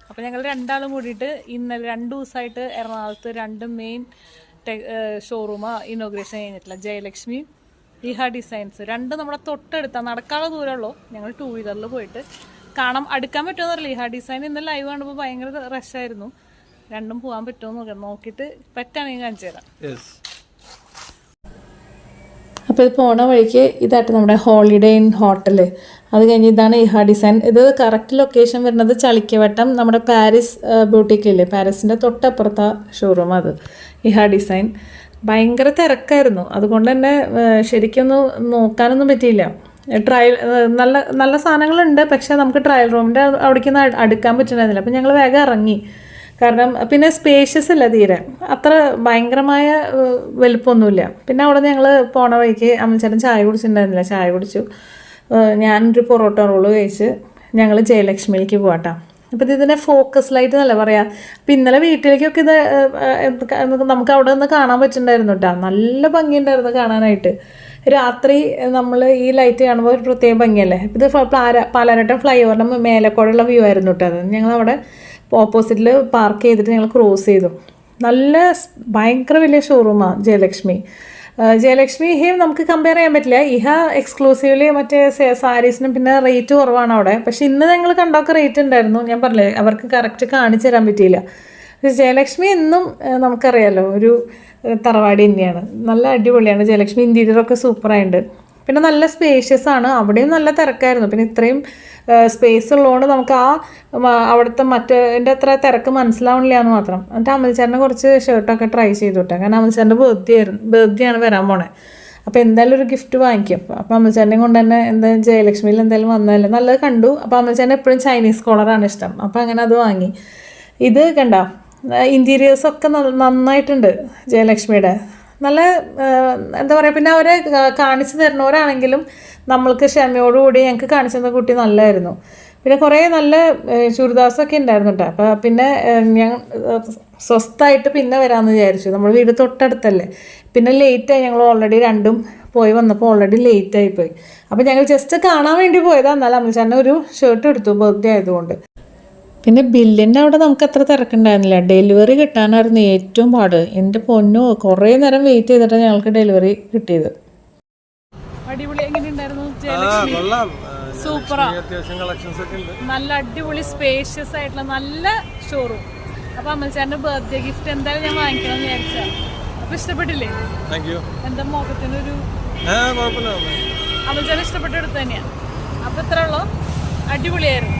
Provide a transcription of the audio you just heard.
അപ്പോൾ ഞങ്ങൾ രണ്ടാളും കൂടിയിട്ട് ഇന്നലെ 2 ദിവസമായിട്ട് എറണാകുളത്ത് 2 മെയിൻ ഷോറൂമാണ് ഇനോഗ്രേഷൻ കഴിഞ്ഞിട്ടില്ല. ജയലക്ഷ്മി ഇഹ ഡിസൈൻസ് 2 നമ്മുടെ തൊട്ടടുത്താണ്, നടക്കാനുള്ള ദൂരമുള്ളൂ. ഞങ്ങൾ 2 വീലറിൽ പോയിട്ട് കാണാൻ അടുക്കാൻ പറ്റുമെന്ന് അറിയില്ല. ഇഹ ഡിസൈൻ ഇന്ന് ലൈവ് കണ്ടപ്പോൾ ഭയങ്കര റഷായിരുന്നു. 2 പോകാൻ പറ്റുമോ നോക്കിയിട്ട് പറ്റാണെങ്കിൽ കാണിച്ചു തരാം. അപ്പോൾ ഇത് പോണ വഴിക്ക് ഇതായിട്ട് നമ്മുടെ ഹോളിഡേ ഇൻ ഹോട്ടൽ, അത് കഴിഞ്ഞ് ഇതാണ് ഇഹ ഡിസൈൻ. ഇത് കറക്റ്റ് ലൊക്കേഷൻ വരുന്നത് ചളിക്കവട്ടം നമ്മുടെ പാരീസ് ബ്യൂട്ടിക്കില്ലേ, പാരീസിൻ്റെ തൊട്ടപ്പുറത്തെ ഷോറൂം അത് ഇഹ ഡിസൈൻ. ഭയങ്കര തിരക്കായിരുന്നു, അതുകൊണ്ട് തന്നെ ശരിക്കൊന്നും നോക്കാനൊന്നും പറ്റിയില്ല. ട്രയൽ നല്ല നല്ല സാധനങ്ങളുണ്ട്, പക്ഷേ നമുക്ക് ട്രയൽ റൂമിൻ്റെ അവിടേക്കൊന്നും അടുക്കാൻ പറ്റുന്നില്ല. അപ്പോൾ ഞങ്ങൾ വേഗം ഇറങ്ങി. കാരണം പിന്നെ സ്പേഷ്യസ് അല്ല തീരെ, അത്ര ഭയങ്കരമായ വലുപ്പമൊന്നുമില്ല. പിന്നെ അവിടെ ഞങ്ങൾ പോണ വഴിക്ക് അമ്മച്ചേട്ടൻ ചായ കുടിച്ചിട്ടുണ്ടായിരുന്നില്ല, ചായ കുടിച്ചു. ഞാനൊരു പൊറോട്ട റോള് കഴിച്ച് ഞങ്ങൾ ജയലക്ഷ്മിയിലേക്ക് പോകാട്ടോ. അപ്പോൾ ഇതിനെ ഫോക്കസ് ലൈറ്റ് എന്നല്ല പറയാം. അപ്പം ഇന്നലെ വീട്ടിലേക്കൊക്കെ ഇത് നമുക്ക് അവിടെ നിന്ന് കാണാൻ പറ്റുന്നുണ്ടായിരുന്നു കേട്ടോ. നല്ല ഭംഗിയുണ്ടായിരുന്നു കാണാനായിട്ട്. രാത്രി നമ്മൾ ഈ ലൈറ്റ് കാണുമ്പോൾ ഒരു പ്രത്യേക ഭംഗിയല്ലേ. ഇത് പാലാരട്ടം ഫ്ലൈ ഓവറിൻ്റെ മേലെക്കോടുള്ള വ്യൂ ആയിരുന്നു കേട്ടോ. അത് ഞങ്ങളവിടെ ഓപ്പോസിറ്റിൽ പാർക്ക് ചെയ്തിട്ട് ഞങ്ങൾ ക്രോസ് ചെയ്തു. നല്ല ഭയങ്കര വലിയ ഷോറൂമാണ് ജയലക്ഷ്മി. ജയലക്ഷ്മി ഇഹയും നമുക്ക് കമ്പയർ ചെയ്യാൻ പറ്റില്ല. ഇഹ എക്സ്ക്ലൂസീവ്ലി മറ്റേ സാരീസിനും പിന്നെ റേറ്റ് കുറവാണ് അവിടെ. പക്ഷെ ഇന്ന് ഞങ്ങൾ കണ്ടൊക്കെ റേറ്റ് ഉണ്ടായിരുന്നു. ഞാൻ പറഞ്ഞില്ലേ, അവർക്ക് കറക്റ്റ് കാണിച്ചു തരാൻ പറ്റിയില്ല. ജയലക്ഷ്മി എന്നും നമുക്കറിയാമല്ലോ ഒരു തറവാടി തന്നെയാണ്. നല്ല അടിപൊളിയാണ് ജയലക്ഷ്മി. ഇൻറ്റീരിയറൊക്കെ സൂപ്പറായിട്ടുണ്ട്. പിന്നെ നല്ല സ്പേഷ്യസ് ആണ്. അവിടെയും നല്ല തിരക്കായിരുന്നു. പിന്നെ ഇത്രയും സ്പേസ് ഉള്ളതുകൊണ്ട് നമുക്ക് അവിടുത്തെ മറ്റേതിൻ്റെ അത്ര തിരക്ക് മനസ്സിലാവണില്ല എന്ന് മാത്രം. എന്നിട്ട് അമൽച്ചാറിനെ കുറച്ച് ഷർട്ടൊക്കെ ട്രൈ ചെയ്തു വിട്ടാൽ, കാരണം അമൽച്ചാറിൻ്റെ ബർത്ത്ഡേ ആണ് വരാൻ പോണേ. അപ്പോൾ എന്തായാലും ഒരു ഗിഫ്റ്റ് വാങ്ങിക്കും. അപ്പോൾ അമൽച്ചാറിനെ കൊണ്ട് തന്നെ എന്തായാലും ജയലക്ഷ്മിയിൽ എന്തായാലും വന്നതല്ലേ, നല്ലത് കണ്ടു. അപ്പോൾ അമൽച്ചാറിന് എപ്പോഴും ചൈനീസ് കോളറാണ് ഇഷ്ടം. അപ്പോൾ അങ്ങനെ അത് വാങ്ങി. ഇത് കണ്ട ഇൻറ്റീരിയേഴ്സൊക്കെ നന്നായിട്ടുണ്ട് ജയലക്ഷ്മിയുടെ. നല്ല എന്താ പറയുക, പിന്നെ അവരെ കാണിച്ചു തരുന്നവരാണെങ്കിലും നമ്മൾക്ക് ക്ഷമയോടുകൂടി ഞങ്ങൾക്ക് കാണിച്ചു തന്ന കുട്ടി നല്ലതായിരുന്നു. പിന്നെ കുറേ നല്ല ചുരിദാസൊക്കെ ഉണ്ടായിരുന്നു കേട്ടോ. അപ്പോൾ പിന്നെ ഞാൻ സ്വസ്ഥമായിട്ട് പിന്നെ വരാമെന്ന് വിചാരിച്ചു. നമ്മൾ വീട് തൊട്ടടുത്തല്ലേ. പിന്നെ ലേറ്റായി, ഞങ്ങൾ ഓൾറെഡി 2 പോയി വന്നപ്പോൾ ഓൾറെഡി ലേറ്റായിപ്പോയി. അപ്പോൾ ഞങ്ങൾ ജസ്റ്റ് കാണാൻ വേണ്ടി പോയതാണ്. എന്നാലും അമ്മച്ചാൻ്റെ ഒരു ഷർട്ട് എടുത്തു ബർത്ത്ഡേ ആയതുകൊണ്ട്. പിന്നെ ബില്ലിൻ്റെ അവിടെ നമുക്ക് അത്ര തിരക്കുണ്ടായിരുന്നില്ല. ഡെലിവറി കിട്ടാനായിരുന്നു ഏറ്റവും പാട്. എൻ്റെ പൊന്നോ, കുറേ നേരം വെയിറ്റ് ചെയ്തിട്ടാണ് ഞങ്ങൾക്ക് ഡെലിവറി കിട്ടിയത്. അടിപൊളി. എങ്ങനെയുണ്ടായിരുന്നു ജയലക്ഷ്മി? സൂപ്പറാ, നല്ല അടിപൊളി സ്പേഷ്യസ് ആയിട്ടുള്ള നല്ല ഷോറൂം. അപ്പോൾ അമൽച്ചാൻ്റെ ബർത്ത്ഡേ ഗിഫ്റ്റ് എന്തായാലും ഞാൻ വാങ്ങിക്കണം എന്ന് വിചാരിച്ചാൽ. അപ്പോൾ ഇഷ്ടപ്പെട്ടില്ലേ? എന്താ മുഖത്തിനൊരു അമൽച്ചാൻ ഇഷ്ടപ്പെട്ടെടുത്ത് തന്നെയാണ്. അപ്പോൾ ഇത്ര ഉള്ളൂ, അടിപൊളിയായിരുന്നു.